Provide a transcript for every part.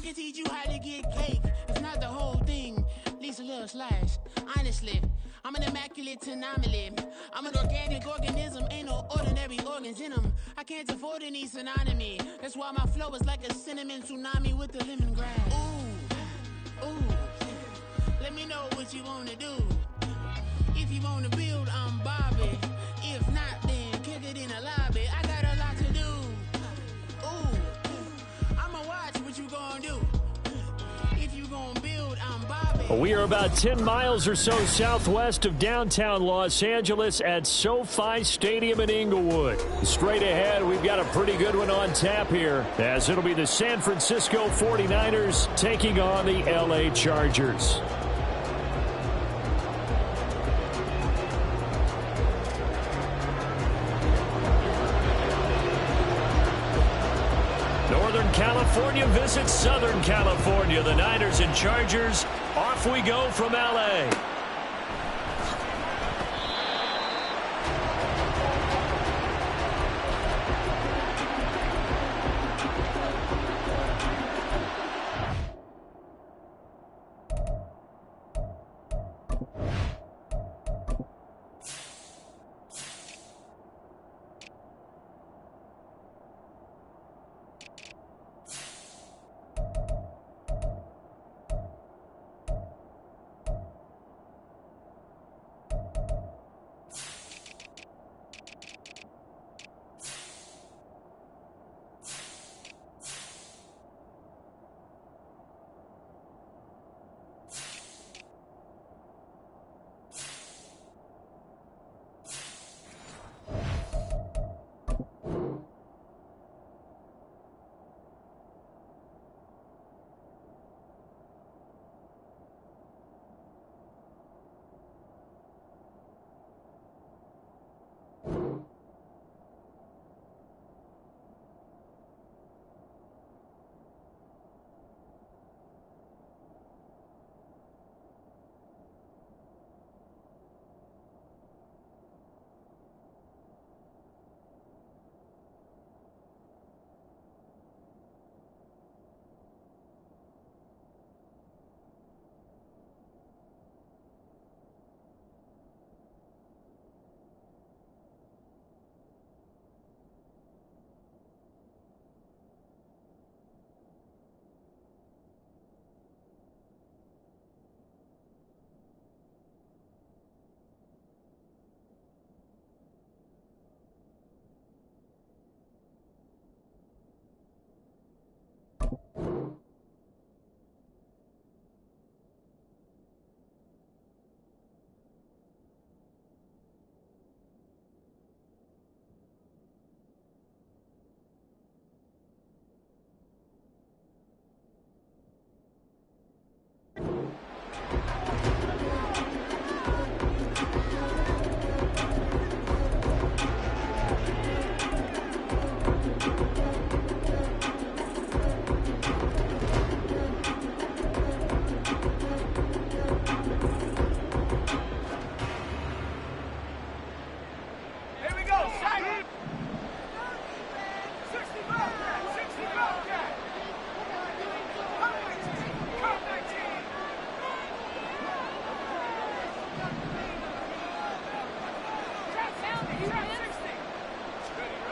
can teach you how to get cake. It's not the whole thing, at least a little slice. Honestly, I'm an immaculate anomaly. I'm an organic organism, ain't no ordinary organs in them. I can't afford any synonymy. That's why my flow is like a cinnamon tsunami with the lemongrass. Ooh, let me know what you wanna do. If you wanna build, I'm Bobby. If not, then kick it in the lobby. I got a lot to do. Ooh, I'ma watch what you gonna do. If you gonna build, I'm Bobby. We are about 10 miles or so southwest of downtown Los Angeles at SoFi Stadium in Inglewood. Straight ahead, we've got a pretty good one on tap here, as it'll be the San Francisco 49ers taking on the LA Chargers. Northern California visits Southern California. The Niners and Chargers, off we go from LA.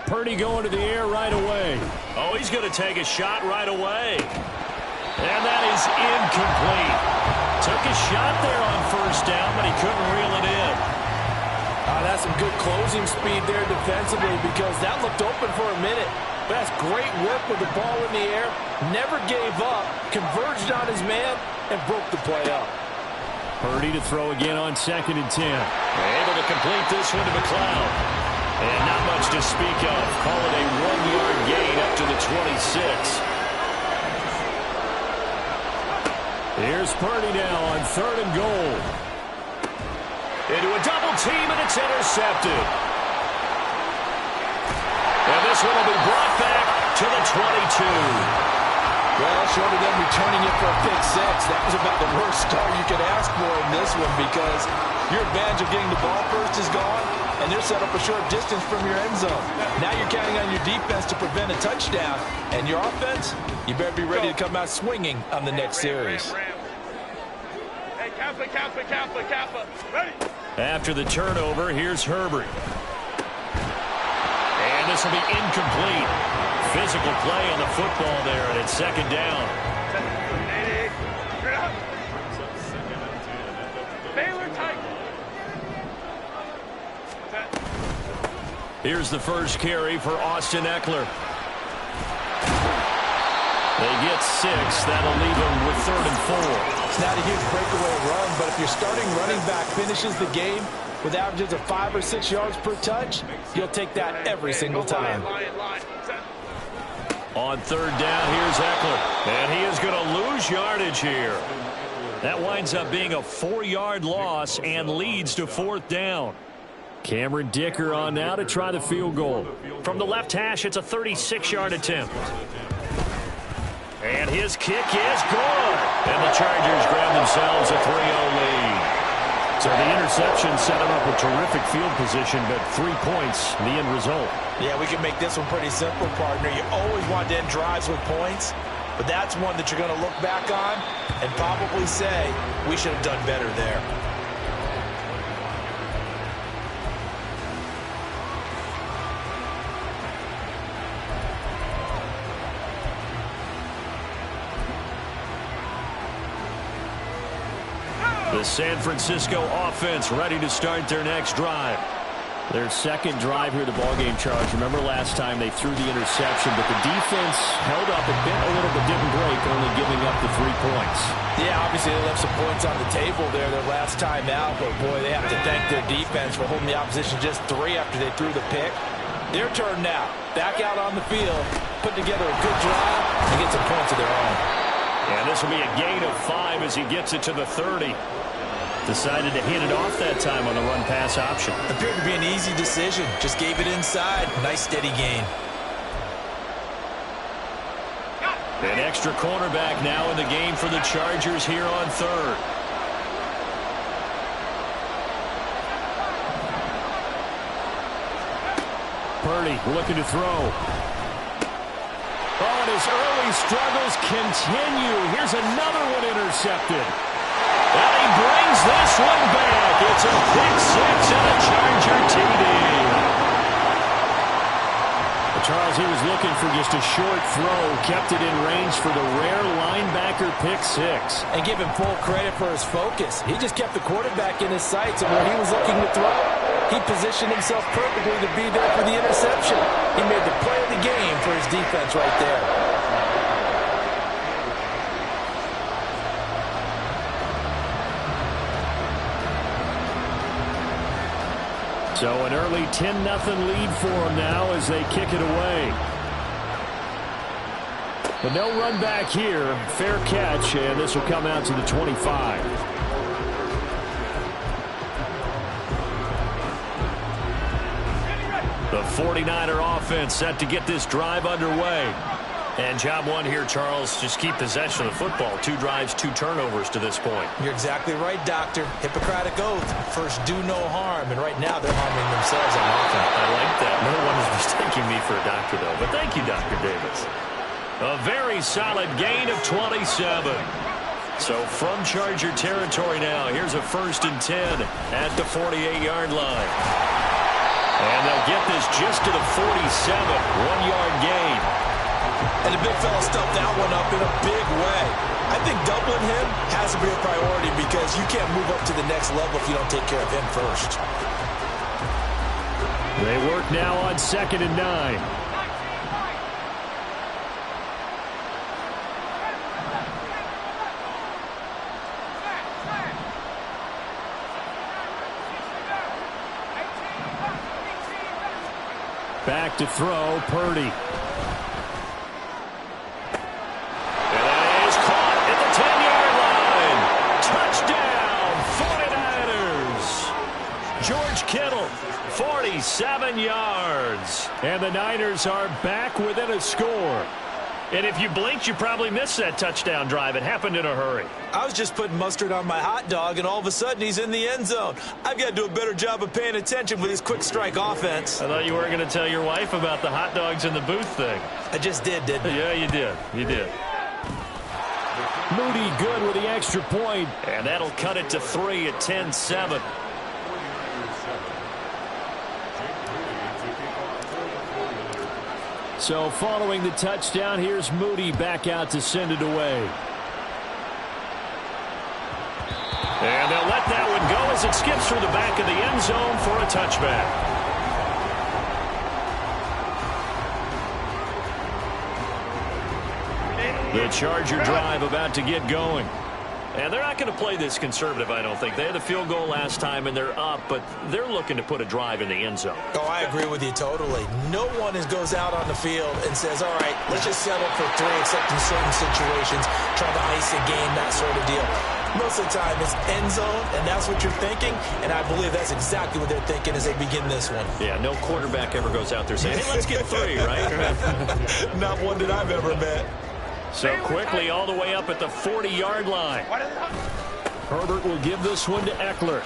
Purdy going to the air right away. Oh, he's going to take a shot right away. And that is incomplete. Took a shot there on first down, but he couldn't reel it in. That's some good closing speed there defensively, because that looked open for a minute. But that's great work with the ball in the air. Never gave up, converged on his man, and broke the play up. Purdy to throw again on 2nd and 10. Able to complete this one to McLeod. And not much to speak of. Call it a 1-yard gain up to the 26. Here's Purdy now on 3rd and goal. Into a double team, and it's intercepted. And this one will be brought back to the 22. Well, short of them returning it for a pick six, that was about the worst start you could ask for in this one because your advantage of getting the ball first is gone, and they're set up a short distance from your end zone. Now you're counting on your defense to prevent a touchdown, and your offense, you better be ready to come out swinging on the next series. Hey, Kappa, ready? After the turnover, here's Herbert. And this will be incomplete. Physical play on the football there, and it's second down. Here's the first carry for Austin Eckler. They get 6. That'll leave them with 3rd and 4. It's not a huge breakaway run, but if your starting running back finishes the game with averages of 5 or 6 yards per touch, you'll take that every single time. On 3rd down, here's Eckler. And he is going to lose yardage here. That winds up being a 4-yard loss and leads to 4th down. Cameron Dicker on now to try the field goal. From the left hash, it's a 36-yard attempt. And his kick is good. And the Chargers grab themselves a 3-0 lead. So the interception set him up a terrific field position, but 3 points, the end result. Yeah, we can make this one pretty simple, partner. You always want to end drives with points, but that's one that you're going to look back on and probably say, we should have done better there. The San Francisco offense ready to start their next drive. Their second drive here, the ballgame charge. Remember last time they threw the interception, but the defense held up a bit, a little, but didn't break, only giving up the 3 points. Yeah, obviously they left some points on the table there their last time out, but boy, they have to thank their defense for holding the opposition just 3 after they threw the pick. Their turn now. Back out on the field, put together a good drive, and get some points of their own. And this will be a gain of 5 as he gets it to the 30. Decided to hit it off that time on the run-pass option. Appeared to be an easy decision. Just gave it inside. Nice steady gain. An extra cornerback now in the game for the Chargers here on 3rd. Purdy looking to throw. Oh, and his early struggles continue. Here's another one intercepted. And he brings this one back. It's a pick 6 and a Charger TD. Charles, he was looking for just a short throw, kept it in range for the rare linebacker pick 6. And give him full credit for his focus. He just kept the quarterback in his sights, and when he was looking to throw, he positioned himself perfectly to be there for the interception. He made the play of the game for his defense right there. So an early 10-0 lead for them now as they kick it away. But no run back here. Fair catch, and this will come out to the 25. The 49er offense set to get this drive underway. And job one here, Charles, just keep possession of the football. 2 drives, 2 turnovers to this point. You're exactly right, Doctor. Hippocratic oath. First, do no harm. And right now, they're harming themselves on offense. I like that. No one is mistaking me for a doctor, though. But thank you, Dr. Davis. A very solid gain of 27. So from Charger territory now, here's a 1st and 10 at the 48-yard line. And they'll get this just to the 47. 1-yard gain. And the big fella stuffed that one up in a big way. I think doubling him has to be a priority because you can't move up to the next level if you don't take care of him first. They work now on 2nd and 9. Back to throw, Purdy. Kittle, 47 yards. And the Niners are back within a score. And if you blinked, you probably missed that touchdown drive. It happened in a hurry. I was just putting mustard on my hot dog, and all of a sudden he's in the end zone. I've got to do a better job of paying attention with his quick strike offense. I thought you weren't going to tell your wife about the hot dogs in the booth thing. I just did, didn't I? Yeah, you did. You did. Moody good with the extra point, and that'll cut it to 3 at 10-7. So following the touchdown, here's Moody back out to send it away. And they'll let that one go as it skips through the back of the end zone for a touchback. The Charger drive about to get going. And they're not going to play this conservative, I don't think. They had the field goal last time, and they're up, but they're looking to put a drive in the end zone. Oh, I agree with you totally. No one goes out on the field and says, all right, let's just settle for 3, except in certain situations, trying to ice a game, that sort of deal. Most of the time, it's end zone, and that's what you're thinking, and I believe that's exactly what they're thinking as they begin this one. Yeah, no quarterback ever goes out there saying, hey, let's get 3, right? Not one that I've ever met. So quickly all the way up at the 40-yard line. Herbert will give this one to Eckler.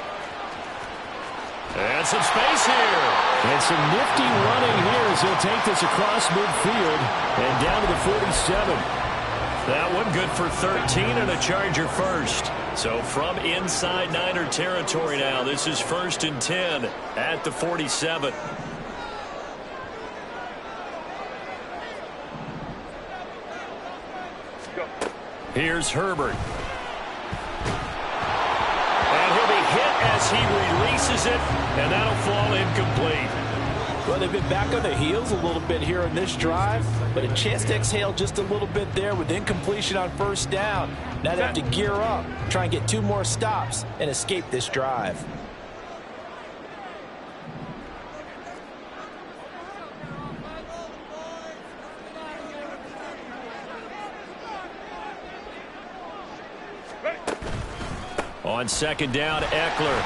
And some space here. And some nifty running here as he'll take this across midfield and down to the 47. That one good for 13 and a Charger first. So from inside Niner territory now, this is 1st and 10 at the 47. Here's Herbert. And he'll be hit as he releases it, and that'll fall incomplete. Well, they've been back on their heels a little bit here in this drive, but a chance to exhale just a little bit there with incompletion on 1st down. Now they have to gear up, try and get 2 more stops, and escape this drive. On 2nd down, Eckler.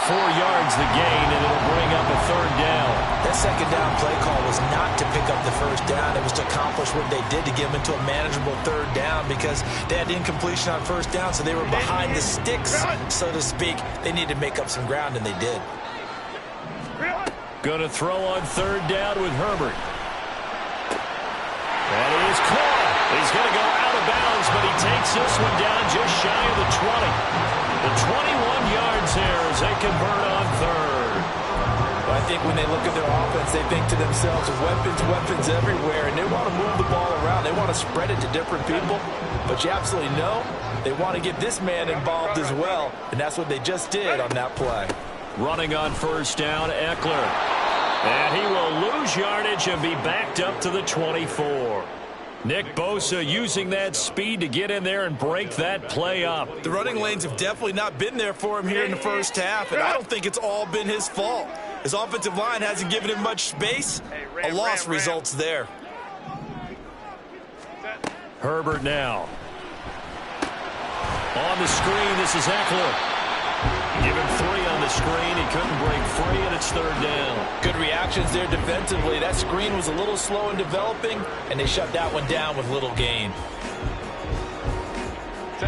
4 yards the gain, and it'll bring up a 3rd down. That 2nd down play call was not to pick up the 1st down. It was to accomplish what they did to get them into a manageable 3rd down because they had incompletion on 1st down, so they were behind the sticks, so to speak. They needed to make up some ground, and they did. Going to throw on 3rd down with Herbert. And he is caught. He's going to go out of bounds, but he takes this one down just shy of the 20. The 21 yards here as they convert on 3rd. Well, I think when they look at their offense, they think to themselves, weapons everywhere, and they want to move the ball around. They want to spread it to different people, but you absolutely know they want to get this man involved as well, and that's what they just did on that play. Running on 1st down, Eckler. And he will lose yardage and be backed up to the 24. Nick Bosa using that speed to get in there and break that play up. The running lanes have definitely not been there for him here in the 1st half, and I don't think it's all been his fault. His offensive line hasn't given him much space. A loss results there. Herbert now. On the screen, this is Eckler. Give him 3 on the screen. He couldn't break free, and it's 3rd down. Good reactions there defensively. That screen was a little slow in developing, and they shut that one down with little gain.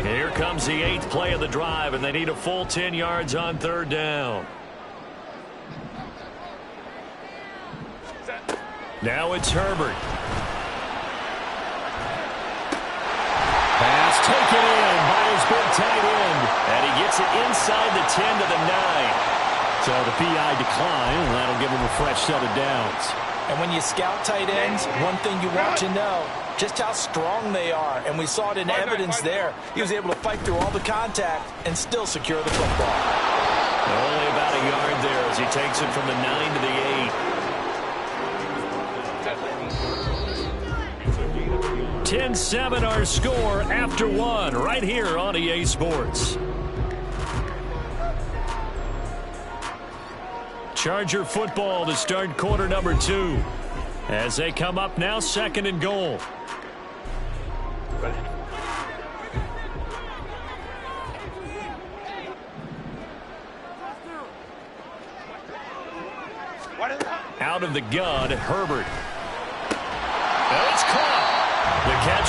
Here comes the 8th play of the drive, and they need a full 10 yards on 3rd down. Now it's Herbert. Pass taken in by his big tight end. And he gets it inside the 10 to the 9. So the PI decline, and that'll give him a fresh set of downs. And when you scout tight ends, one thing you want to know, just how strong they are. And we saw it in evidence there. He was able to fight through all the contact and still secure the football. Only about a yard there as he takes it from the 9 to the 8. 10-7 our score after 1 right here on EA Sports. Charger football to start quarter number 2 as they come up now 2nd and goal. Out of the gun, Herbert. And it's caught.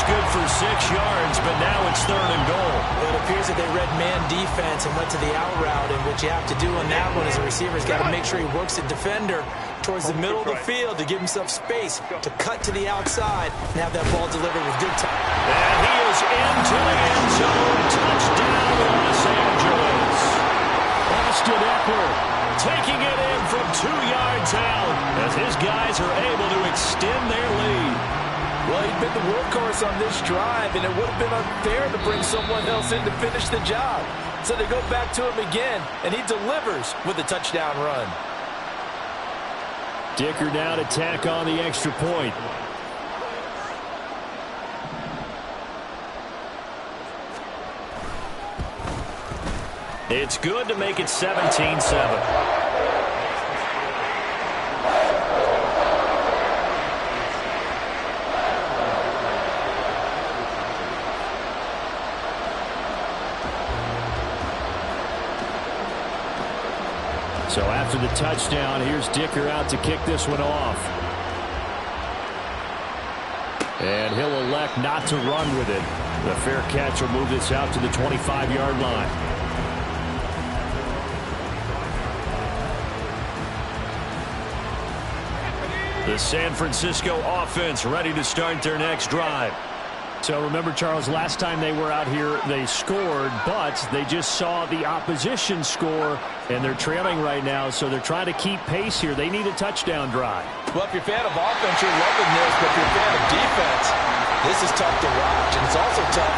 good for 6 yards, but now it's 3rd and goal. Well, it appears that they read man defense and went to the out route, and what you have to do on that one is a receiver's got to make sure he works the defender towards the middle of the field to give himself space to cut to the outside and have that ball delivered with good time. And he is into the end zone. Touchdown, Los Angeles. Austin Eckler taking it in from 2 yards out as his guys are able to extend their lead. Well, he'd been the workhorse on this drive, and it would have been unfair to bring someone else in to finish the job. So they go back to him again, and he delivers with a touchdown run. Dicker now to tack on the extra point. It's good to make it 17-7. So after the touchdown, here's Dicker out to kick this one off. And he'll elect not to run with it. The fair catch will move this out to the 25-yard line. The San Francisco offense ready to start their next drive. So remember, Charles, last time they were out here, they scored, but they just saw the opposition score, and they're trailing right now, so they're trying to keep pace here. They need a touchdown drive. Well, if you're a fan of offense, you're loving this, but if you're a fan of defense, this is tough to watch, and it's also tough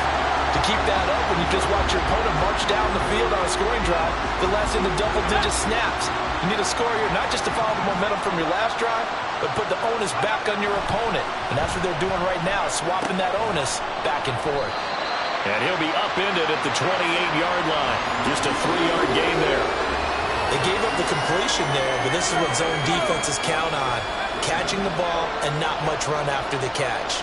to keep that up when you just watch your opponent march down the field on a scoring drive the less in the double-digit snaps. You need a score here, not just to follow the momentum from your last drive, but put the onus back on your opponent. And that's what they're doing right now, swapping that onus back and forth. And he'll be upended at the 28-yard line. Just a 3-yard gain there. They gave up the completion there, but this is what zone defenses count on. Catching the ball and not much run after the catch.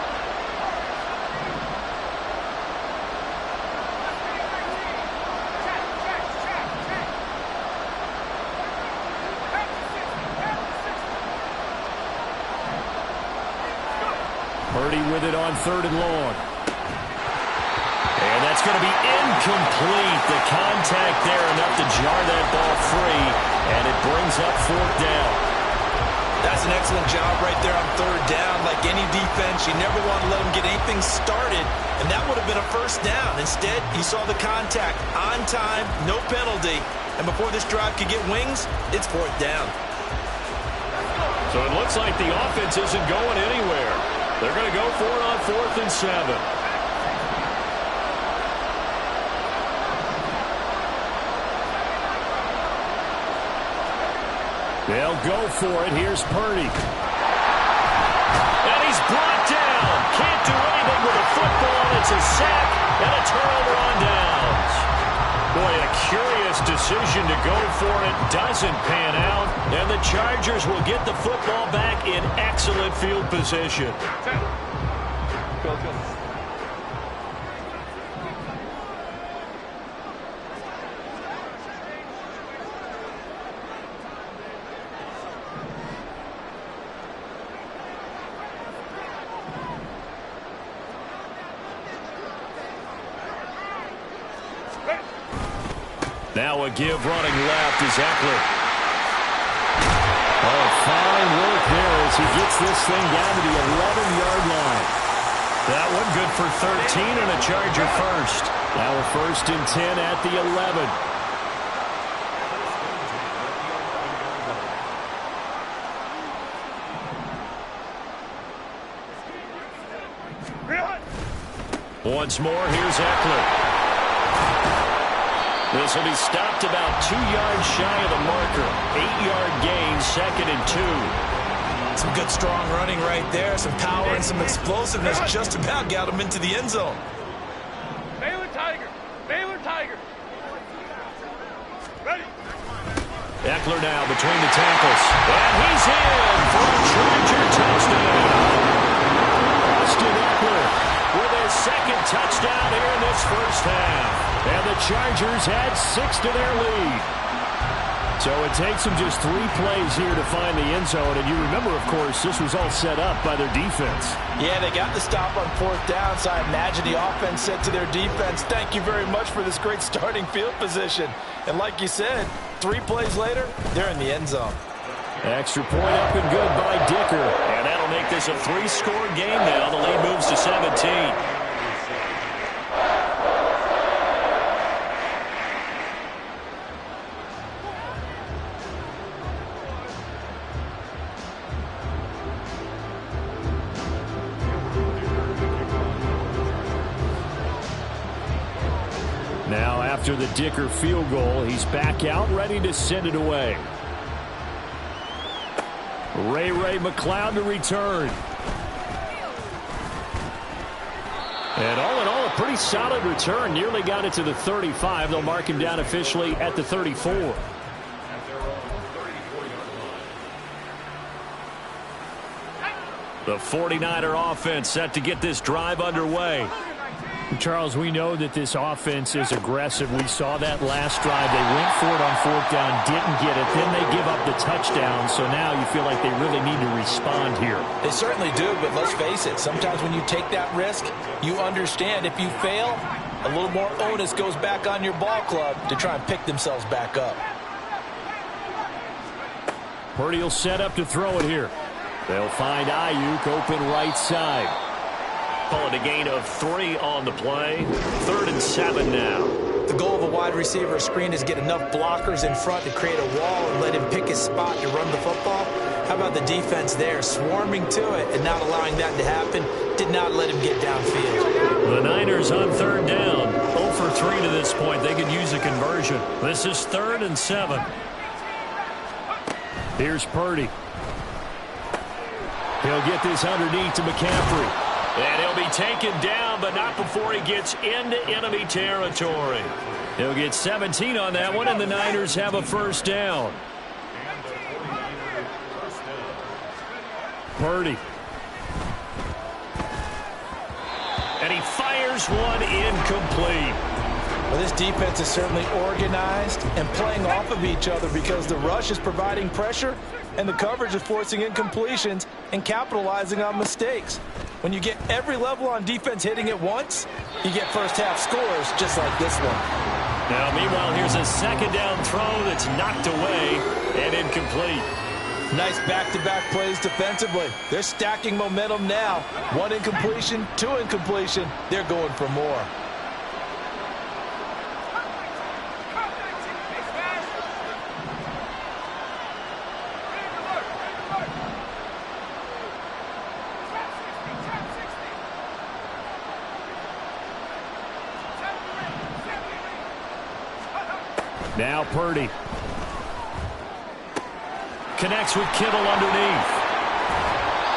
Purdy with it on 3rd and long. And that's going to be incomplete. The contact there enough to jar that ball free, and it brings up 4th down. That's an excellent job right there on 3rd down. Like any defense, you never want to let them get anything started, and that would have been a 1st down. Instead, you saw the contact on time, no penalty, and before this drive could get wings, it's 4th down. So it looks like the offense isn't going anywhere. They're going to go for it on 4th and 7. They'll go for it. Here's Purdy. And he's brought down. Can't do anything with the football. It's a sack and a turnover on downs. Boy, a curious decision to go for it. Doesn't pan out. And the Chargers will get the football back in excellent field position. Go. Now a give running left is Eckler. Oh, fine work there as he gets this thing down to the 11-yard line. That one good for 13 and a Charger first. Now a 1st and 10 at the 11. Once more, here's Eckler. This will be stopped about 2 yards shy of the marker. 8-yard gain, 2nd and 2. Some good strong running right there. Some power and some explosiveness just about got him into the end zone. Baylor Tiger. Ready. Eckler now between the tackles. And he's in for a Charger touchdown. Austin Eckler with his 2nd touchdown here in this 1st half. And the Chargers add 6 to their lead. So it takes them just 3 plays here to find the end zone. And you remember, of course, this was all set up by their defense. Yeah, they got the stop on 4th down, so I imagine the offense said to their defense, thank you very much for this great starting field position. And like you said, 3 plays later, they're in the end zone. Extra point up and good by Dicker. And that'll make this a 3-score game now. The lead moves to 17. Now after the Dicker field goal, he's back out ready to send it away. Ray McLeod to return. And all in all, a pretty solid return. Nearly got it to the 35. They'll mark him down officially at the 34. The 49er offense set to get this drive underway. Charles, we know that this offense is aggressive. We saw that last drive. They went for it on 4th down, didn't get it. Then they give up the touchdown. So now you feel like they really need to respond here. They certainly do, but let's face it. Sometimes when you take that risk, you understand if you fail, a little more onus goes back on your ball club to try and pick themselves back up. Purdy will set up to throw it here. They'll find Ayuk open right side. Call it a gain of 3 on the play. 3rd and 7 now. The goal of a wide receiver screen is get enough blockers in front to create a wall and let him pick his spot to run the football. How about the defense there, swarming to it and not allowing that to happen? Did not let him get downfield. The Niners on 3rd down. 0 for 3 to this point. They could use a conversion. This is 3rd and 7. Here's Purdy. He'll get this underneath to McCaffrey. And he'll be taken down, but not before he gets into enemy territory. He'll get 17 on that one, and the Niners have a 1st down. Purdy. And he fires one incomplete. Well, this defense is certainly organized and playing off of each other because the rush is providing pressure and the coverage is forcing incompletions and capitalizing on mistakes. When you get every level on defense hitting at once, you get first-half scores just like this one. Now, meanwhile, here's a 2nd down throw that's knocked away and incomplete. Nice back-to-back plays defensively. They're stacking momentum now. 1 incompletion, 2 incompletion. They're going for more. Now Purdy. Connects with Kittle underneath.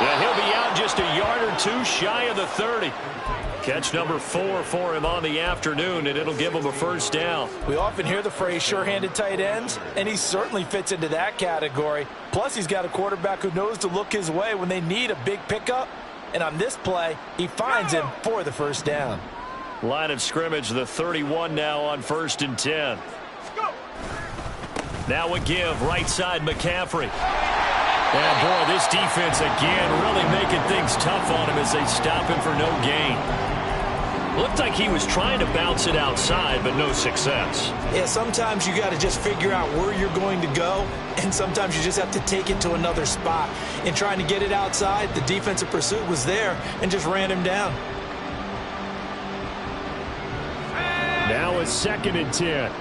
And he'll be out just a yard or 2 shy of the 30. Catch number 4 for him on the afternoon, and it'll give him a 1st down. We often hear the phrase sure-handed tight ends, and he certainly fits into that category. Plus, he's got a quarterback who knows to look his way when they need a big pickup. And on this play, he finds him for the 1st down. Line of scrimmage, the 31 now on 1st and 10. Now a give, right side McCaffrey. And boy, this defense again really making things tough on him as they stop him for no gain. Looked like he was trying to bounce it outside, but no success. Yeah, sometimes you got to just figure out where you're going to go, and sometimes you just have to take it to another spot. In trying to get it outside, the defensive pursuit was there and just ran him down. Now a 2nd and 10.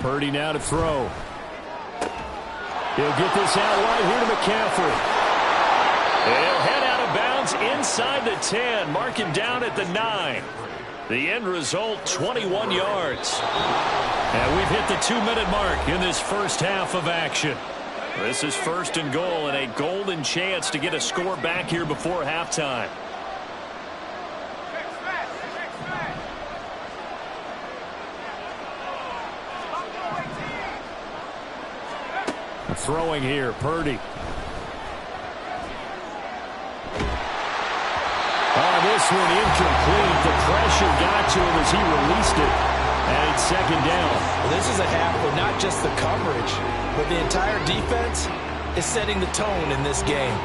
Purdy now to throw. He'll get this out right here to McCaffrey. And he'll head out of bounds inside the 10. Mark him down at the 9. The end result, 21 yards. And we've hit the 2-minute mark in this first half of action. This is 1st and goal and a golden chance to get a score back here before halftime. throwing here. Purdy. Oh, this one incomplete. The pressure got to him as he released it. And it's second down. Well, this is a half where not just the coverage, but the entire defense is setting the tone in this game.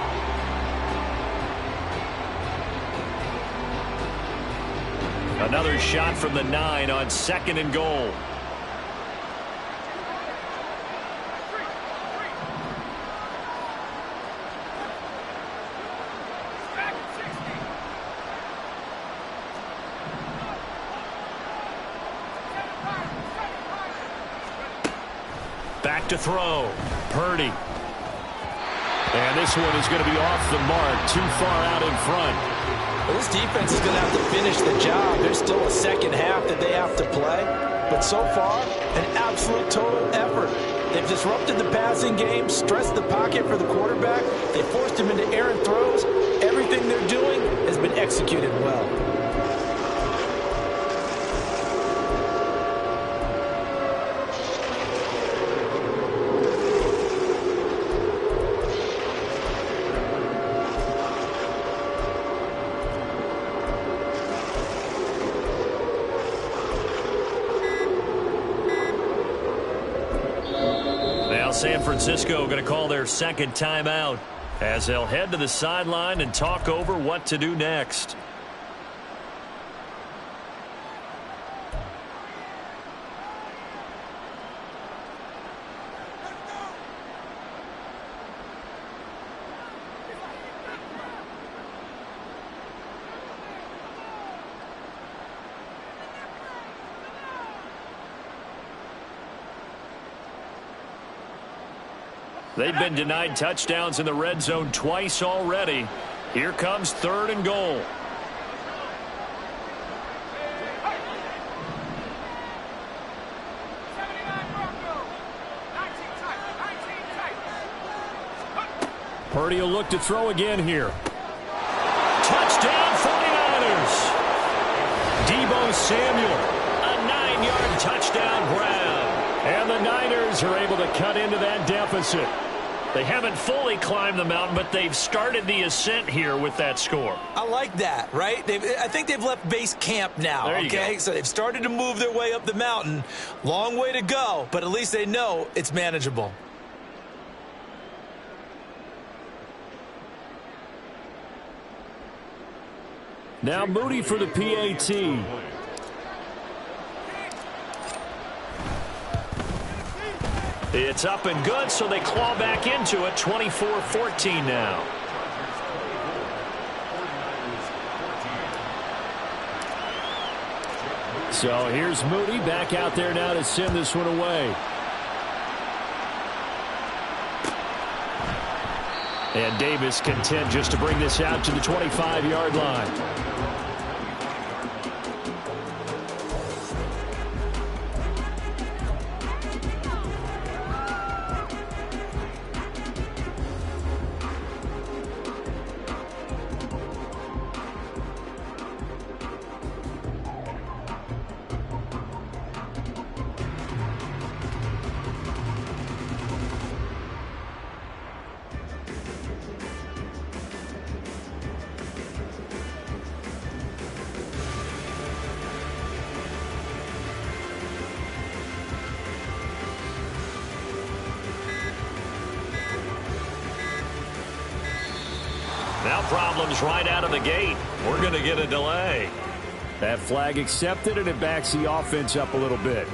Another shot from the 9 on 2nd and goal. Back to throw. Purdy. And this one is going to be off the mark. Too far out in front. Well, this defense is going to have to finish the job. There's still a second half that they have to play. But so far, an absolute total effort. They've disrupted the passing game, stressed the pocket for the quarterback. They forced him into errant throws. Everything they're doing has been executed well. San Francisco going to call their second timeout as they'll head to the sideline and talk over what to do next. They've been denied touchdowns in the red zone twice already. Here comes 3rd and goal. Purdy will look to throw again here. Touchdown 49ers. Deebo Samuel, a 9-yard touchdown grab. And the Niners are able to cut into that deficit. They haven't fully climbed the mountain, but they've started the ascent here with that score. I like that, right? I think they've left base camp now, okay? So they've started to move their way up the mountain. Long way to go, but at least they know it's manageable. Now Moody for the PAT. It's up and good, so they claw back into it. 24-14 now. So here's Moody back out there now to send this one away. And Davis content just to bring this out to the 25-yard line. Now problems right out of the gate. We're going to get a delay. That flag accepted, and it backs the offense up a little bit.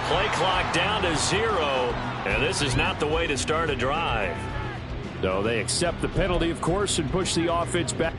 Play clock down to 0, and this is not the way to start a drive. So they accept the penalty, of course, and push the offense back.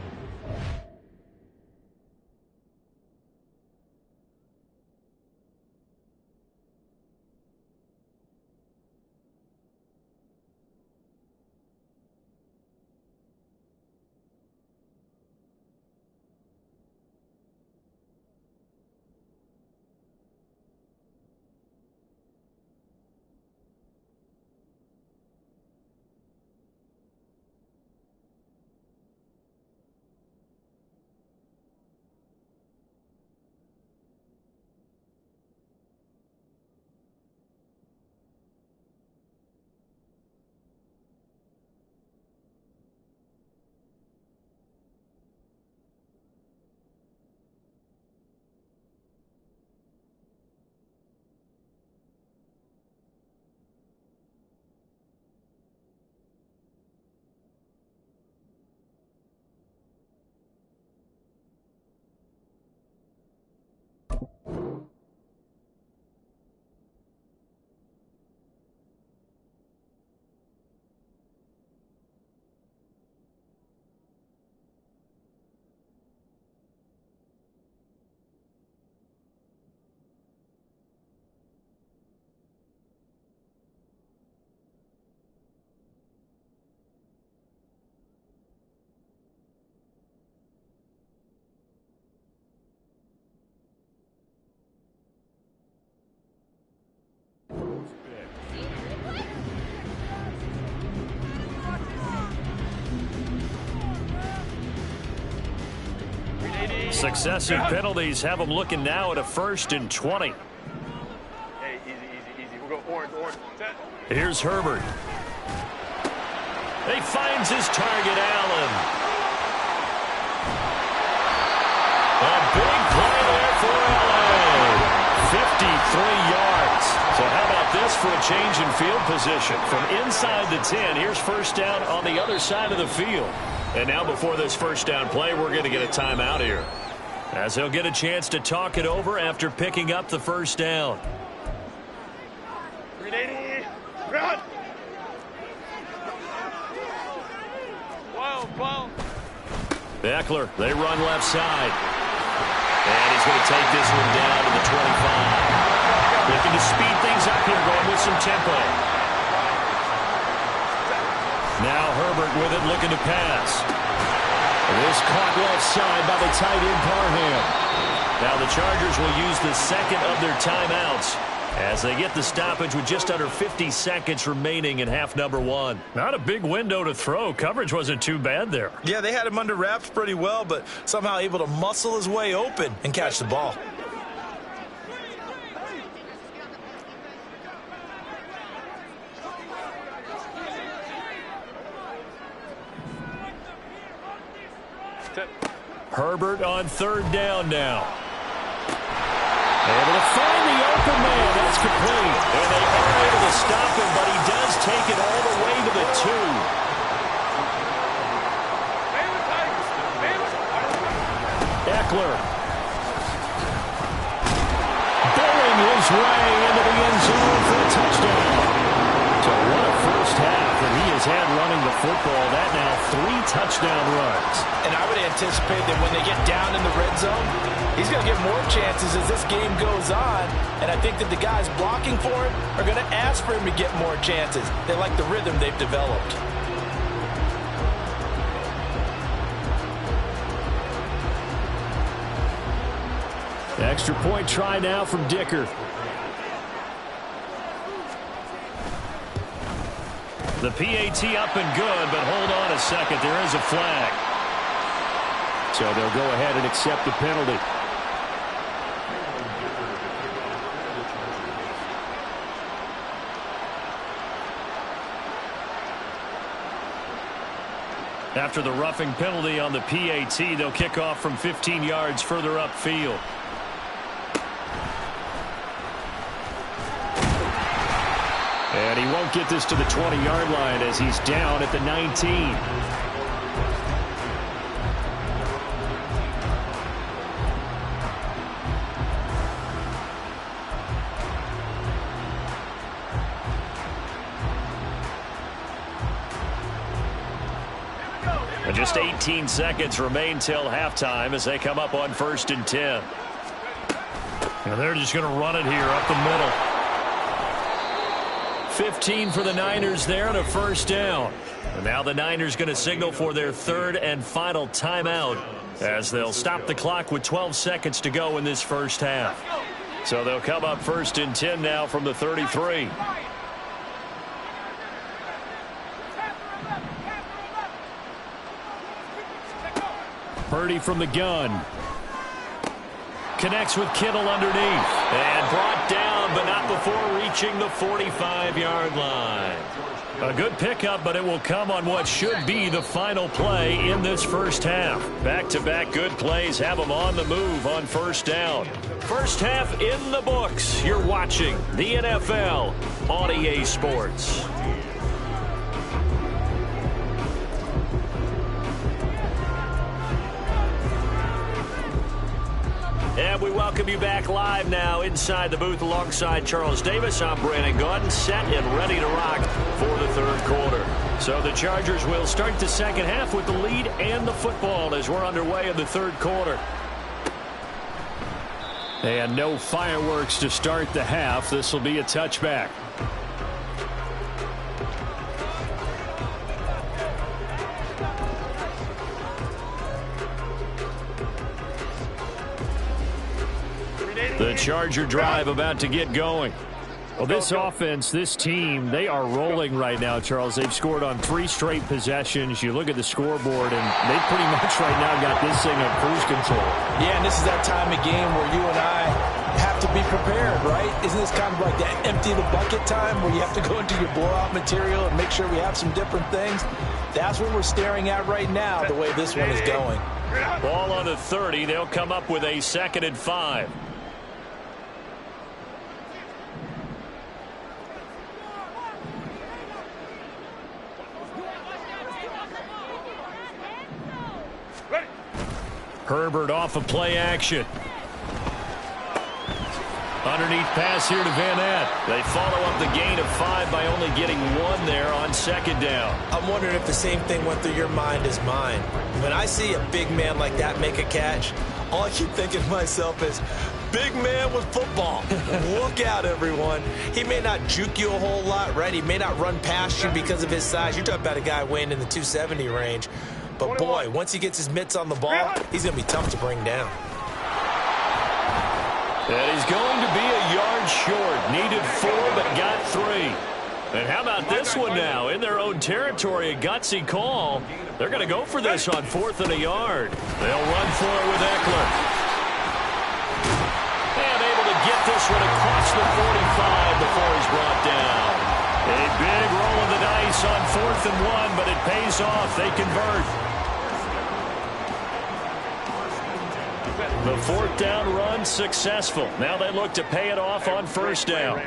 Successive penalties have them looking now at a 1st and 20. Hey, easy. We'll go orange. Set. Here's Herbert. He finds his target, Allen. A big play there for LA. 53 yards. So how about this for a change in field position? From inside the 10, here's first down on the other side of the field. And now before this first down play, we're going to get a timeout here, as he'll get a chance to talk it over after picking up the first down. 380. Run. Wow. Eckler, they run left side. And he's going to take this one down to the 25. Looking to speed things up here, going with some tempo. Now Herbert with it, looking to pass. This caught left side by the tight end Parham. Now the Chargers will use the second of their timeouts as they get the stoppage with just under 50 seconds remaining in half number 1. Not a big window to throw. Coverage wasn't too bad there. Yeah, they had him under wraps pretty well, but somehow able to muscle his way open and catch the ball. Herbert on 3rd down now. Able to find the open man. That's complete. And they are able to stop him, but he does take it all the way to the 2. Eckler. Bowling his way into the end zone for a touchdown. So what a first half that he has had running the football. That now 3 touchdown runs. And I would anticipate that when they get down in the red zone, he's going to get more chances as this game goes on. And I think that the guys blocking for him are going to ask for him to get more chances. They like the rhythm they've developed. Extra point try now from Dicker. The PAT up and good, but hold on a second. There is a flag. So they'll go ahead and accept the penalty. After the roughing penalty on the PAT, they'll kick off from 15 yards further upfield. And he won't get this to the 20-yard line as he's down at the 19. And just 18 seconds remain till halftime as they come up on 1st and 10. And they're just going to run it here up the middle. 15 for the Niners there and a first down. And now the Niners going to signal for their 3rd and final timeout as they'll stop the clock with 12 seconds to go in this first half. So they'll come up 1st and 10 now from the 33. Purdy from the gun. Connects with Kittle underneath. And brought down, but not before reaching the 45-yard line. A good pickup, but it will come on what should be the final play in this first half. Back-to-back good plays have them on the move on first down. First half in the books. You're watching the NFL on EA Sports. And we welcome you back live now inside the booth alongside Charles Davis. I'm Brandon Gordon, set and ready to rock for the 3rd quarter. So the Chargers will start the second half with the lead and the football as we're underway in the 3rd quarter. And no fireworks to start the half. This will be a touchback. The Charger drive about to get going. Well, this offense, this team, they are rolling right now, Charles. They've scored on 3 straight possessions. You look at the scoreboard, and they pretty much right now got this thing on cruise control. Yeah, and this is that time of game where you and I have to be prepared, right? Isn't this kind of like that empty the bucket time where you have to go into your blowout material and make sure we have some different things? That's what we're staring at right now, the way this one is going. Ball on the 30. They'll come up with a 2nd and 5. Herbert off of play action. Underneath pass here to Van Ness. They follow up the gain of 5 by only getting 1 there on 2nd down. I'm wondering if the same thing went through your mind as mine. When I see a big man like that make a catch, all I keep thinking to myself is, big man with football. Look out, everyone. He may not juke you a whole lot, right? He may not run past you because of his size. You're talking about a guy weighing in the 270 range. But, boy, once he gets his mitts on the ball, he's going to be tough to bring down. And he's going to be a yard short. Needed 4, but got 3. And how about this one now? In their own territory, a gutsy call. They're going to go for this on 4th and a yard. They'll run for it with Eckler. And able to get this one across the 45 before he's brought down. A big roll of the dice on 4th and 1, but it pays off. They convert. The 4th down run successful. Now they look to pay it off on 1st down.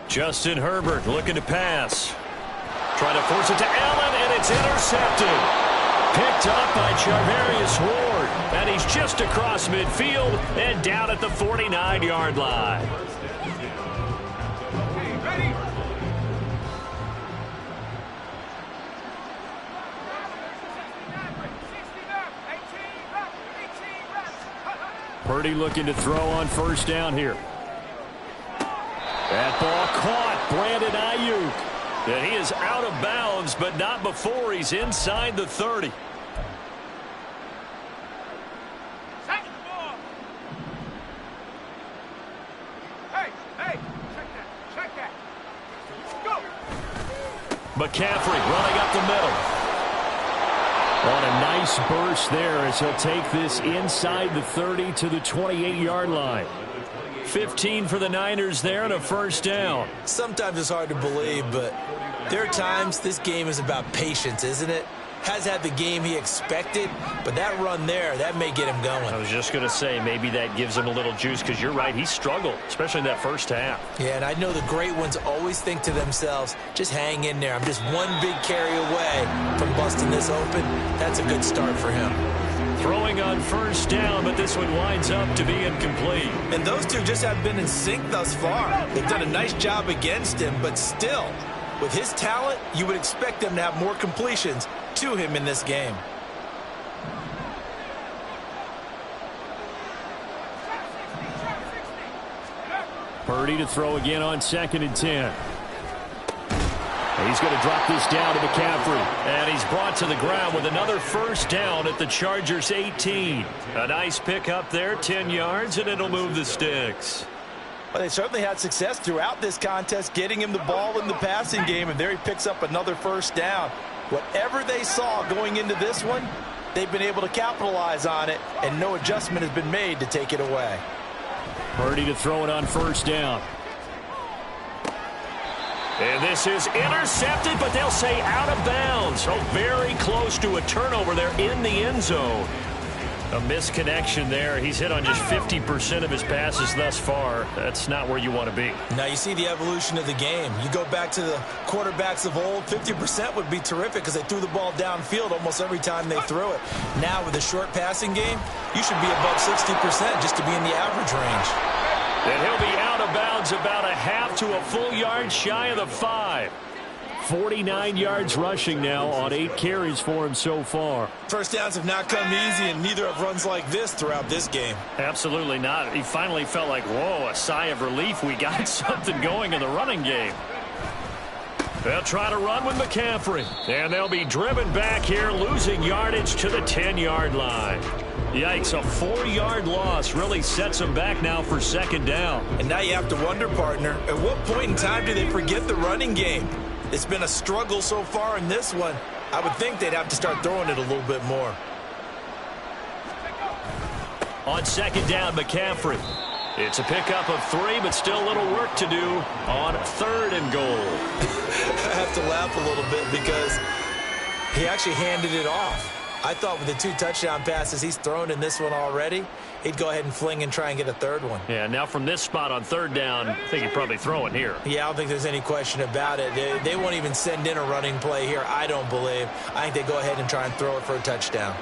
Justin Herbert looking to pass. Trying to force it to Allen, and it's intercepted. Picked up by Charvarius Ward. And he's just across midfield and down at the 49-yard line. Purdy looking to throw on 1st down here. That ball caught. Brandon Ayuk. And he is out of bounds, but not before he's inside the 30. McCaffrey running up the middle. On a nice burst there as he'll take this inside the 30 to the 28-yard line. 15 for the Niners there and a 1st down. Sometimes it's hard to believe, but there are times this game is about patience, isn't it? Has had the game he expected, but that run there, that may get him going. I was just going to say, maybe that gives him a little juice, because you're right, he struggled, especially in that 1st half. Yeah, and I know the great ones always think to themselves, just hang in there. I'm just one big carry away from busting this open. That's a good start for him. Throwing on 1st down, but this one winds up to be incomplete. And those two just have been in sync thus far. They've done a nice job against him, but still, with his talent, you would expect them to have more completions to him in this game. Purdy to throw again on 2nd and 10. He's going to drop this down to McCaffrey. And he's brought to the ground with another 1st down at the Chargers' 18. A nice pickup there, 10 yards, and it'll move the sticks. Well, they certainly had success throughout this contest, getting him the ball in the passing game, and there he picks up another 1st down. Whatever they saw going into this one, they've been able to capitalize on it, and no adjustment has been made to take it away. Purdy to throw it on 1st down. And this is intercepted, but they'll say out of bounds. So very close to a turnover there in the end zone. A misconnection there. He's hit on just 50% of his passes thus far. That's not where you want to be. Now you see the evolution of the game. You go back to the quarterbacks of old, 50% would be terrific because they threw the ball downfield almost every time they threw it. Now with a short passing game, you should be above 60% just to be in the average range. And he'll be out of bounds about a half to a full yard shy of the 5. 49 yards rushing now on 8 carries for him so far. 1st downs have not come easy, and neither have runs like this throughout this game. Absolutely not. He finally felt like, whoa, a sigh of relief. We got something going in the running game. They'll try to run with McCaffrey. And they'll be driven back here, losing yardage to the 10-yard line. Yikes, a 4-yard loss really sets them back now for second down. And now you have to wonder, partner, at what point in time do they forget the running game? It's been a struggle so far in this one. I would think they'd have to start throwing it a little bit more. On second down, McCaffrey. It's a pickup of 3, but still a little work to do on 3rd and goal. I have to laugh a little bit because he actually handed it off. I thought with the 2 touchdown passes he's thrown in this one already, he'd go ahead and fling and try and get a 3rd one. Yeah, now from this spot on 3rd down, I think he'd probably throw it here. Yeah, I don't think there's any question about it. They won't even send in a running play here, I don't believe. I think they go ahead and try and throw it for a touchdown.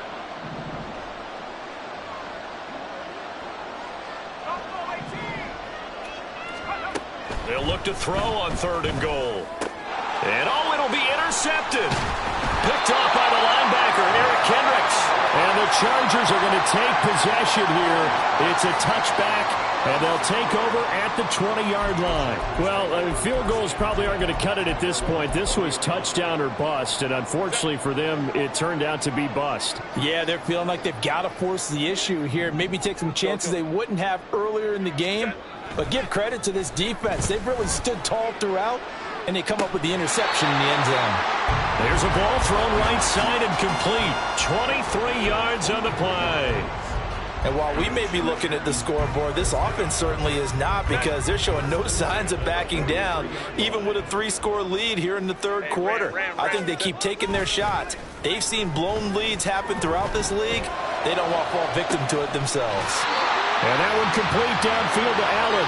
They'll look to throw on 3rd and goal. And, oh, it'll be intercepted. Picked off by the linebacker, Eric Kendricks. And the Chargers are going to take possession here. It's a touchback, and they'll take over at the 20-yard line. Well, field goals probably aren't going to cut it at this point. This was touchdown or bust, and unfortunately for them, it turned out to be bust. Yeah, they're feeling like they've got to force the issue here. Maybe take some chances they wouldn't have earlier in the game. But give credit to this defense. They've really stood tall throughout, and they come up with the interception in the end zone. There's a ball thrown right side and complete. 23 yards on the play. And while we may be looking at the scoreboard, this offense certainly is not, because they're showing no signs of backing down, even with a 3-score lead here in the 3rd quarter. I think they keep taking their shots. They've seen blown leads happen throughout this league. They don't want to fall victim to it themselves. And that one complete downfield to Allen.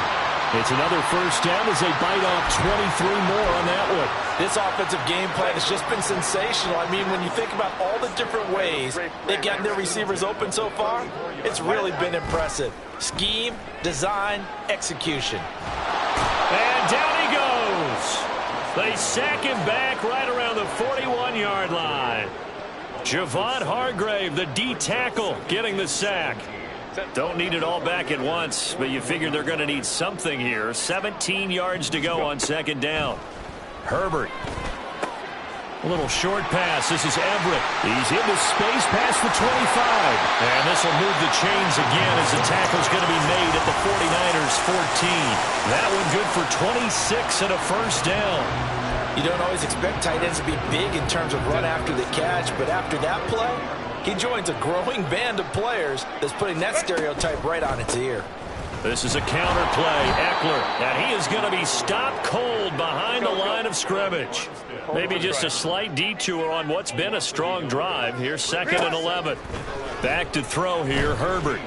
It's another first down as they bite off 23 more on that one. This offensive game plan has just been sensational. I mean, when you think about all the different ways they've gotten their receivers open so far, it's really been impressive. Scheme, design, execution. And down he goes. They sack him back right around the 41-yard line. Javon Hargrave, the D tackle, getting the sack. Don't need it all back at once, but you figure they're going to need something here. 17 yards to go on second down. Herbert. A little short pass. This is Everett. He's into space past the 25. And this will move the chains again as the tackle's going to be made at the 49ers 14. That one good for 26 and a first down. You don't always expect tight ends to be big in terms of run after the catch, but after that play, he joins a growing band of players that's putting that stereotype right on its ear. This is a counter play. Eckler, and he is going to be stopped cold behind the line of scrimmage. Maybe just a slight detour on what's been a strong drive. Here's 2nd and 11. Back to throw here, Herbert.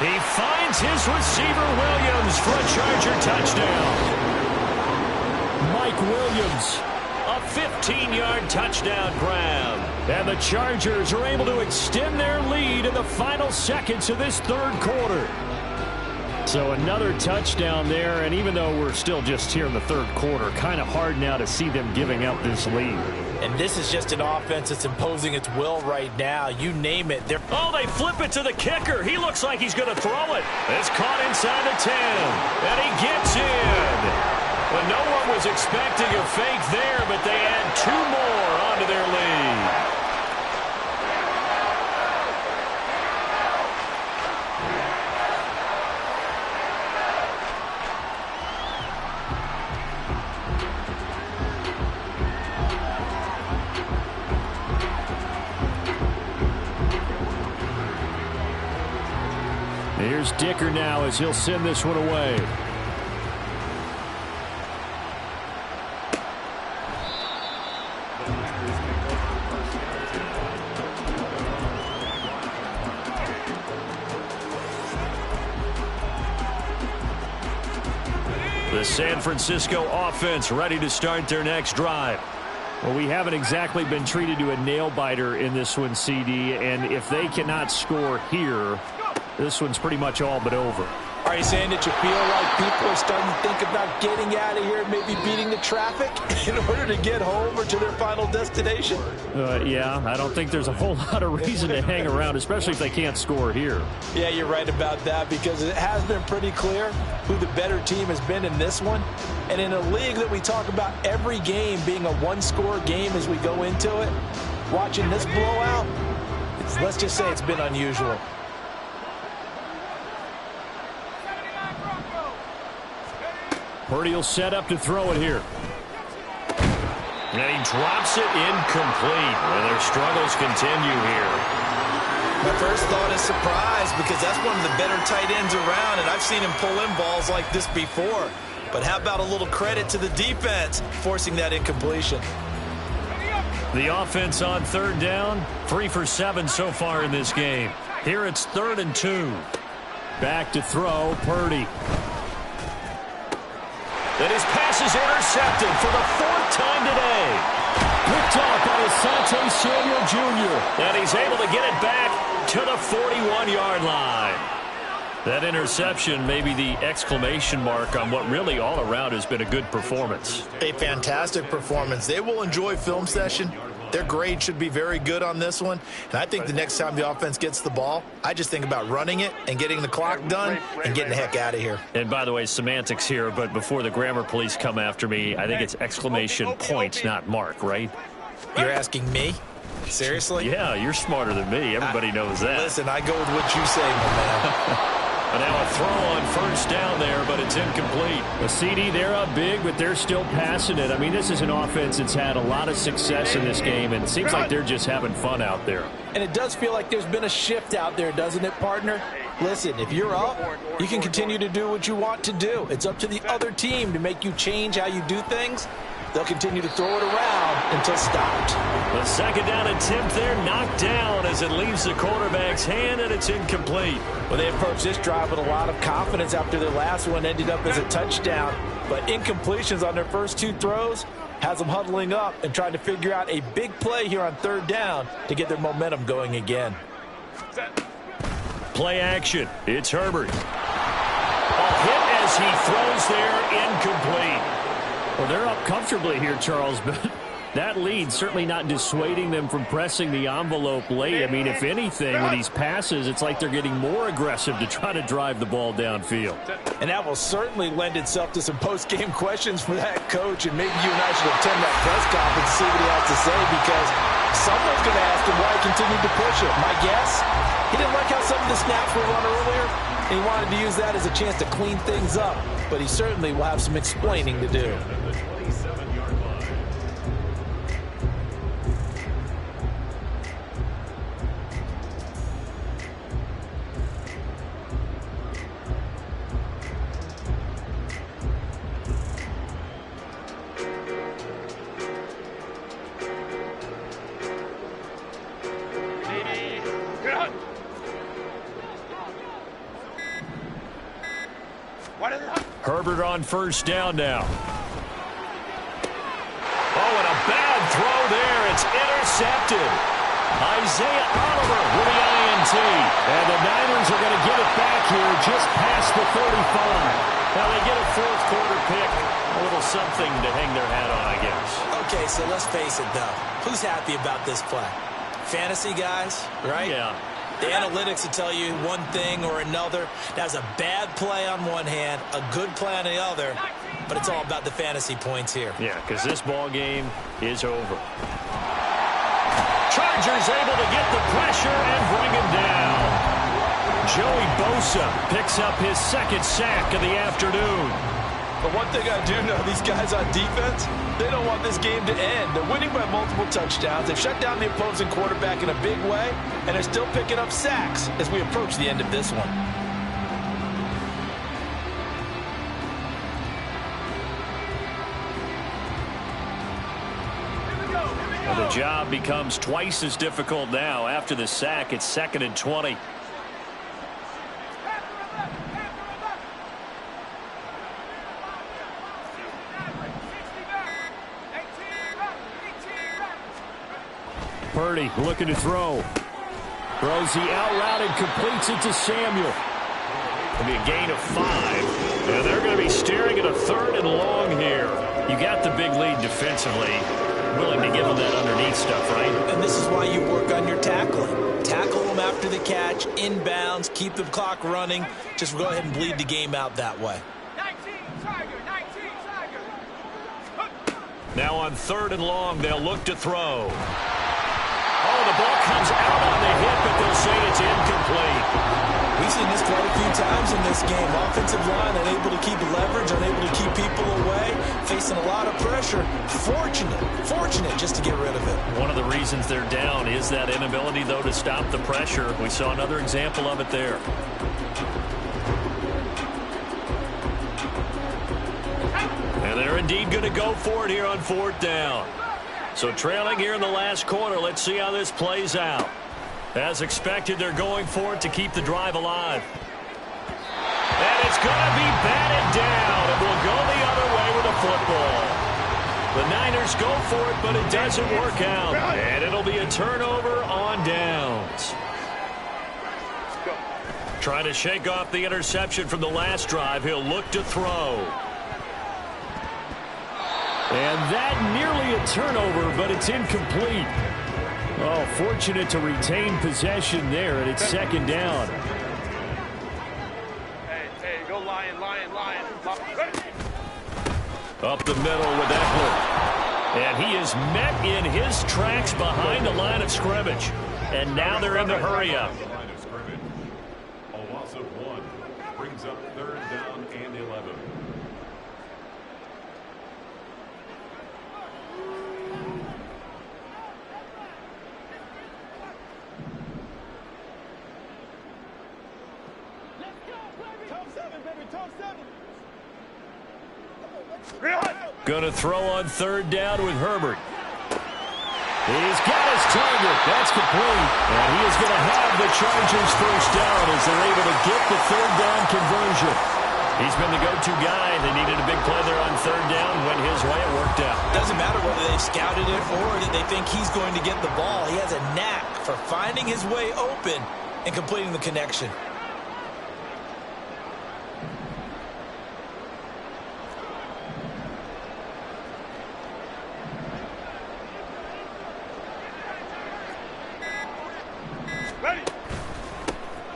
He finds his receiver, Williams, for a Charger touchdown. Mike Williams, a 15-yard touchdown grab. And the Chargers are able to extend their lead in the final seconds of this 3rd quarter. So another touchdown there, and even though we're still just here in the 3rd quarter, kind of hard now to see them giving up this lead. And this is just an offense that's imposing its will right now. You name it. Oh, they flip it to the kicker. He looks like he's going to throw it. It's caught inside the 10, and he gets in. Well, no one was expecting a fake there, but they add 2 more onto their lead. Here's Dicker now as he'll send this one away. The San Francisco offense ready to start their next drive. Well, we haven't exactly been treated to a nail-biter in this one, CD, and if they cannot score here, this one's pretty much all but over. Are you saying that you feel like people are starting to think about getting out of here, maybe beating the traffic in order to get home or to their final destination? Yeah, I don't think there's a whole lot of reason to hang around, especially if they can't score here. Yeah, you're right about that, because it has been pretty clear who the better team has been in this one. And in a league that we talk about every game being a one-score game as we go into it, watching this blowout, Let's just say it's been unusual. Purdy will set up to throw it here. And he drops it incomplete. And their struggles continue here. My first thought is surprise because that's one of the better tight ends around, and I've seen him pull in balls like this before. But how about a little credit to the defense forcing that incompletion? The offense on third down, 3 for 7 so far in this game. Here it's 3rd and 2. Back to throw, Purdy. And his pass is intercepted for the 4th time today. Picked off by Asante Samuel Jr. And he's able to get it back to the 41-yard line. That interception may be the exclamation mark on what really all around has been a good performance. A fantastic performance. They will enjoy film session. Their grade should be very good on this one. And I think the next time the offense gets the ball, I just think about running it and getting the clock done and getting the heck out of here. And by the way, semantics here, but before the grammar police come after me, I think it's exclamation point, not mark, right? You're asking me? Seriously? Yeah, you're smarter than me. Everybody knows that. Listen, I go with what you say, my man. And now a throw on first down there, but it's incomplete. The CD, they're up big, but they're still passing it. I mean, this is an offense that's had a lot of success in this game, and it seems like they're just having fun out there. And it does feel like there's been a shift out there, doesn't it, partner? Listen, if you're up, you can continue to do what you want to do. It's up to the other team to make you change how you do things. They'll continue to throw it around until stopped. The second down attempt there knocked down as it leaves the quarterback's hand, and it's incomplete. Well, they approached this drive with a lot of confidence after their last one ended up as a touchdown. But incompletions on their first 2 throws has them huddling up and trying to figure out a big play here on 3rd down to get their momentum going again. Play action. It's Herbert. A hit as he throws there, incomplete. Well, they're up comfortably here, Charles, but that lead certainly not dissuading them from pressing the envelope late. I mean, if anything, with these passes, it's like they're getting more aggressive to try to drive the ball downfield. And that will certainly lend itself to some post-game questions for that coach, and maybe you and I should attend that press conference and see what he has to say, because someone's going to ask him why he continued to push it. My guess, he didn't like how some of the snaps were run earlier, and he wanted to use that as a chance to clean things up, but he certainly will have some explaining to do. Herbert on first down now. Oh, and a bad throw there. It's intercepted. Isaiah Oliver with the INT. And the Niners are going to get it back here just past the 35. Now they get a 4th quarter pick. A little something to hang their hat on, I guess. Okay, so let's face it, though. Who's happy about this play? Fantasy guys, right? Yeah. The analytics will tell you one thing or another. That's a bad play on one hand, a good play on the other, but it's all about the fantasy points here. Yeah, because this ball game is over. Chargers able to get the pressure and bring him down. Joey Bosa picks up his 2nd sack of the afternoon. But one thing I do know, these guys on defense, they don't want this game to end. They're winning by multiple touchdowns. They've shut down the opposing quarterback in a big way, and they're still picking up sacks as we approach the end of this one. Well, the job becomes twice as difficult now. After the sack, it's 2nd and 20. Purdy looking to throw. Throws the out route and completes it to Samuel. It'll be a gain of 5. And they're going to be staring at a 3rd and long here. You got the big lead defensively. Willing to give them that underneath stuff, right? And this is why you work on your tackling. Tackle them after the catch, inbounds, keep the clock running. Just go ahead and bleed the game out that way. Now on 3rd and long, they'll look to throw. Oh, the ball comes out on the hit, but they'll say it's incomplete. We've seen this quite a few times in this game. Offensive line unable to keep leverage, unable to keep people away, facing a lot of pressure. Fortunate just to get rid of it. One of the reasons they're down is that inability, though, to stop the pressure. We saw another example of it there. And they're indeed going to go for it here on 4th down. So trailing here in the last quarter, let's see how this plays out. As expected, they're going for it to keep the drive alive. And it's going to be batted down. It will go the other way with a football. The Niners go for it, but it doesn't work out. And it'll be a turnover on downs. Trying to shake off the interception from the last drive. He'll look to throw. And that nearly a turnover, but it's incomplete. Oh, fortunate to retain possession there, and it's 2nd down. Hey, go Lion. Up the middle with Eckler. And he is met in his tracks behind the line of scrimmage. And now they're in the hurry-up. A loss of 1 brings up 3rd down and 11. Going to throw on 3rd down with Herbert. He's got his target. That's complete. And he is going to have the Chargers 1st down as they're able to get the 3rd down conversion. He's been the go-to guy. They needed a big play there on 3rd down. Went his way. It worked out. Doesn't matter whether they scouted it or that they think he's going to get the ball. He has a knack for finding his way open and completing the connection.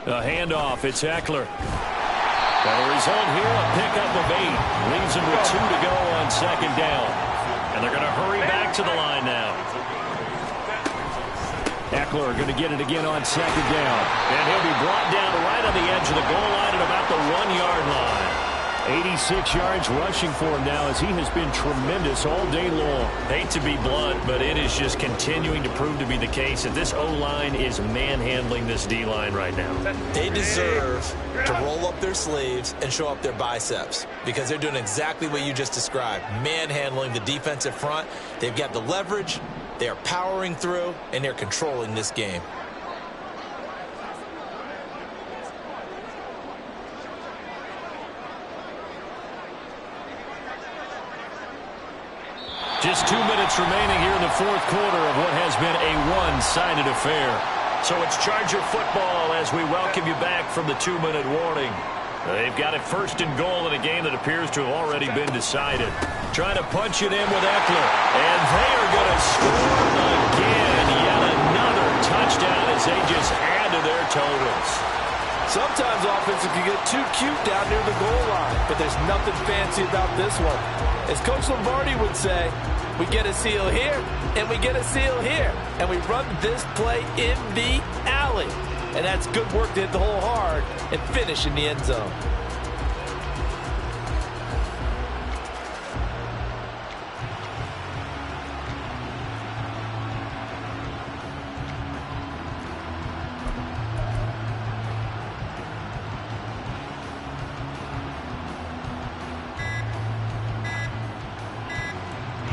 A handoff. It's Eckler. The result here, a pickup of 8. Leaves him with 2 to go on 2nd down. And they're going to hurry back to the line now. Eckler going to get it again on 2nd down. And he'll be brought down right on the edge of the goal line at about the 1-yard line. 86 yards rushing for him now as he has been tremendous all day long. Hate to be blunt, but it is just continuing to prove to be the case that this O-line is manhandling this D-line right now. They deserve to roll up their sleeves and show up their biceps because they're doing exactly what you just described, manhandling the defensive front. They've got the leverage, they're powering through, and they're controlling this game. Just 2 minutes remaining here in the 4th quarter of what has been a one-sided affair. So it's Charger football as we welcome you back from the 2-minute warning. They've got it 1st and goal in a game that appears to have already been decided. Trying to punch it in with Eckler. And they are going to score again. Yet another touchdown as they just add to their totals. Sometimes offenses can get too cute down near the goal line, but there's nothing fancy about this one. As Coach Lombardi would say, we get a seal here, and we get a seal here, and we run this play in the alley. And that's good work to hit the hole hard and finish in the end zone.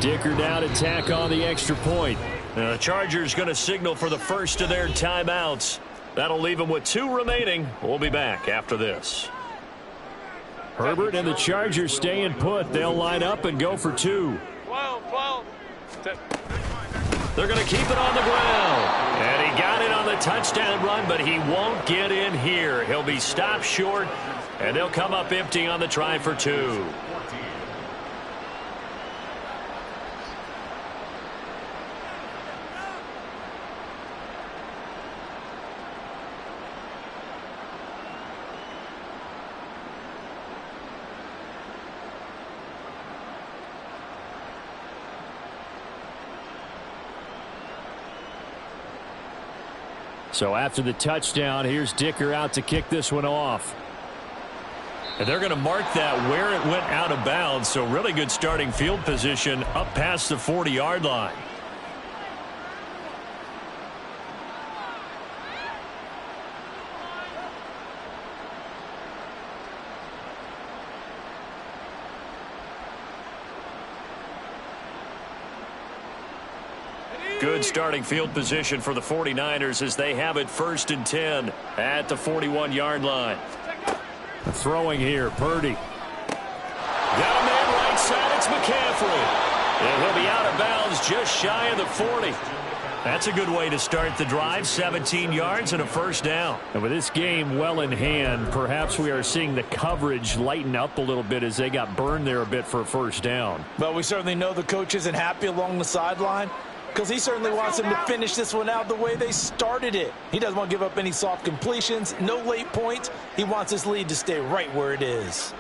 Dicker now to tack on the extra point. Now the Chargers going to signal for the first of their timeouts. That'll leave them with 2 remaining. We'll be back after this. Herbert and the Chargers staying put. They'll line up and go for 2. 12. They're going to keep it on the ground. And he got it on the touchdown run, but he won't get in here. He'll be stopped short, and they'll come up empty on the try for 2. So after the touchdown, here's Dicker out to kick this one off. And they're going to mark that where it went out of bounds. So really good starting field position up past the 40-yard line. Good starting field position for the 49ers as they have it 1st and 10 at the 41-yard line. Throwing here, Purdy. Got a man right side, it's McCaffrey. And he'll be out of bounds just shy of the 40. That's a good way to start the drive, 17 yards and a first down. And with this game well in hand, perhaps we are seeing the coverage lighten up a little bit as they got burned there a bit for a first down. Well, we certainly know the coach isn't happy along the sideline because he certainly wants them to finish this one out the way they started it. He doesn't want to give up any soft completions, no late points. He wants his lead to stay right where it is.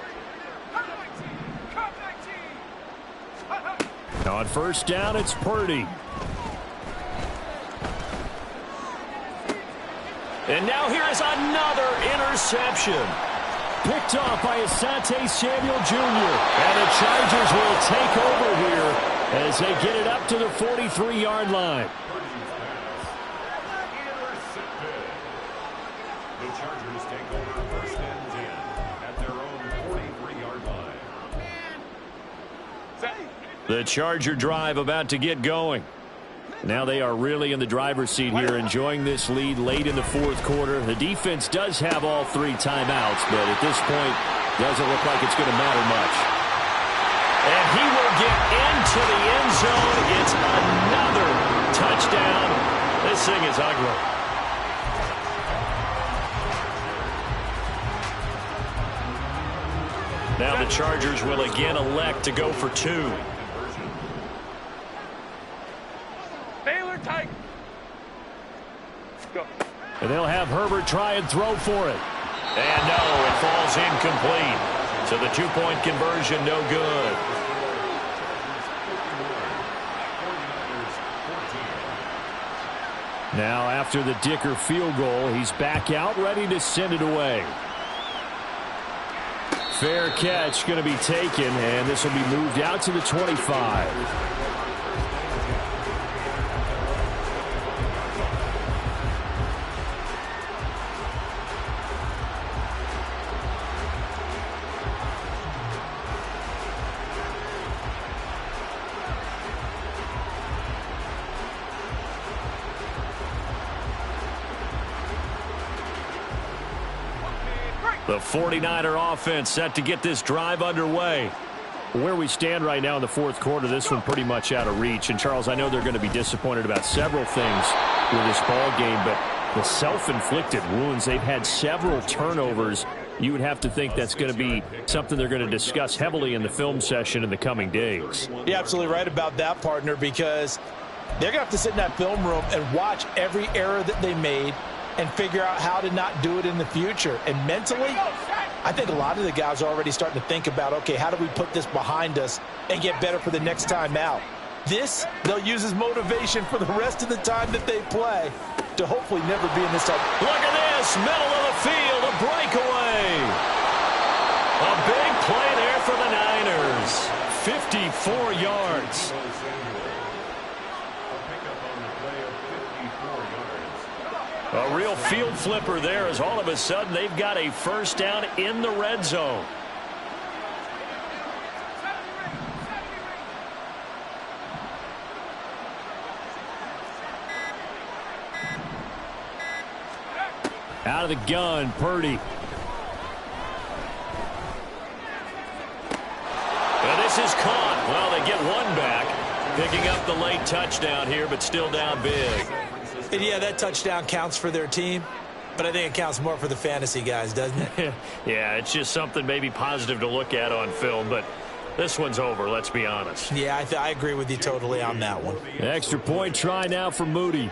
On first down, it's Purdy. And now here is another interception. Picked off by Asante Samuel Jr. And the Chargers will take over here as they get it up to the 43-yard line. The Chargers take over 1st and 10 at their own 43-yard line. The Charger drive about to get going. Now they are really in the driver's seat here, enjoying this lead late in the fourth quarter. The defense does have all 3 timeouts, but at this point, doesn't look like it's going to matter much. And he will get into the end zone. It's another touchdown. This thing is ugly. Now the Chargers will again elect to go for 2. Tight. Go. And they'll have Herbert try and throw for it. And no, it falls incomplete. So the 2-point conversion, no good. Now after the Dicker field goal, he's back out ready to send it away. Fair catch going to be taken, and this will be moved out to the 25. The 49er offense set to get this drive underway. Where we stand right now in the fourth quarter, this one pretty much out of reach. And, Charles, I know they're going to be disappointed about several things with this ball game, but the self-inflicted wounds, they've had several turnovers. You would have to think that's going to be something they're going to discuss heavily in the film session in the coming days. You're absolutely right about that, partner, because they're going to have to sit in that film room and watch every error that they made and figure out how to not do it in the future. And mentally, I think a lot of the guys are already starting to think about, okay, how do we put this behind us and get better for the next time out? This, they'll use as motivation for the rest of the time that they play to hopefully never be in this type. Look at this, middle of the field, a breakaway. A big play there for the Niners. 54 yards. A real field flipper there as all of a sudden they've got a first down in the red zone. Out of the gun, Purdy. And this is caught. Well, they get one back, picking up the late touchdown here, but still down big. And yeah, that touchdown counts for their team, but I think it counts more for the fantasy guys, doesn't it? Yeah, it's just something maybe positive to look at on film, but this one's over, let's be honest. Yeah, I agree with you totally on that one. Extra point try now for Moody.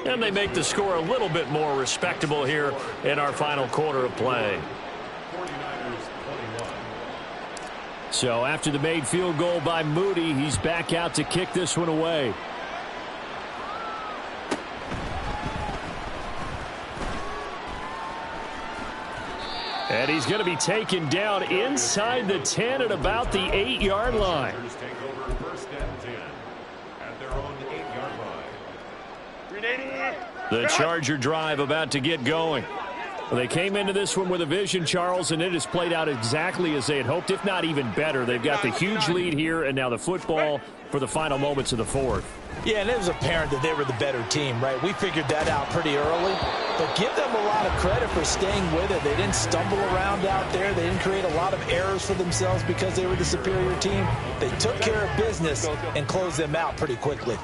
And they make the score a little bit more respectable here in our final quarter of play. So after the made field goal by Moody, he's back out to kick this one away. And he's going to be taken down inside the 10 at about the 8-yard line. Take over first and 10 at their own 8-yard line. The Charger drive about to get going. Well, they came into this one with a vision, Charles, and it has played out exactly as they had hoped, if not even better. They've got the huge lead here, and now the football for the final moments of the fourth. Yeah, and it was apparent that they were the better team, right? We figured that out pretty early. But give them a lot of credit for staying with it. They didn't stumble around out there. They didn't create a lot of errors for themselves because they were the superior team. They took care of business and closed them out pretty quickly.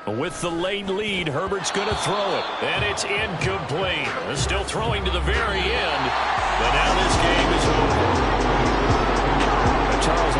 With the late lead, Herbert's going to throw it. And it's incomplete. Still throwing to the very end. But now this game is over. Charles